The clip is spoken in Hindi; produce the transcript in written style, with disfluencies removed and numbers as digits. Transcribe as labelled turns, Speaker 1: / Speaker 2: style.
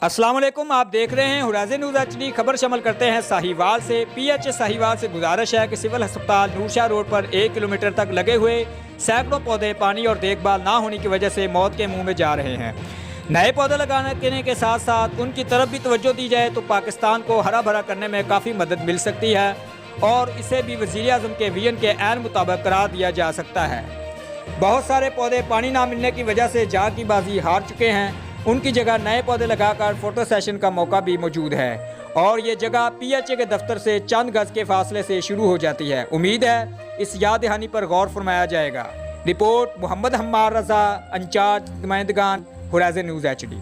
Speaker 1: अस्सलाम वालेकुम, आप देख रहे हैं होराइज़न न्यूज़ HD। खबर शामिल करते हैं साहिवाल से। PH साहिवाल से गुजारिश है कि सिविल अस्पताल नूरशाह रोड पर 1 किलोमीटर तक लगे हुए सैकड़ों पौधे पानी और देखभाल ना होने की वजह से मौत के मुंह में जा रहे हैं। नए पौधे लगाने के साथ साथ उनकी तरफ भी तवज्जो दी जाए तो पाकिस्तान को हरा भरा करने में काफ़ी मदद मिल सकती है और इसे भी वज़ीर आज़म के विजन के ऐन मुताबिक करार दिया जा सकता है। बहुत सारे पौधे पानी ना मिलने की वजह से जाग की बाजी हार चुके हैं। उनकी जगह नए पौधे लगाकर फोटो सेशन का मौका भी मौजूद है और ये जगह PHA के दफ्तर से चंद गज के फासले से शुरू हो जाती है। उम्मीद है इस याद दहानी पर गौर फरमाया जाएगा। रिपोर्ट मोहम्मद हम्मार रजा, इंचार्ज नुमाइंदगान, होराइज़न न्यूज़ HD।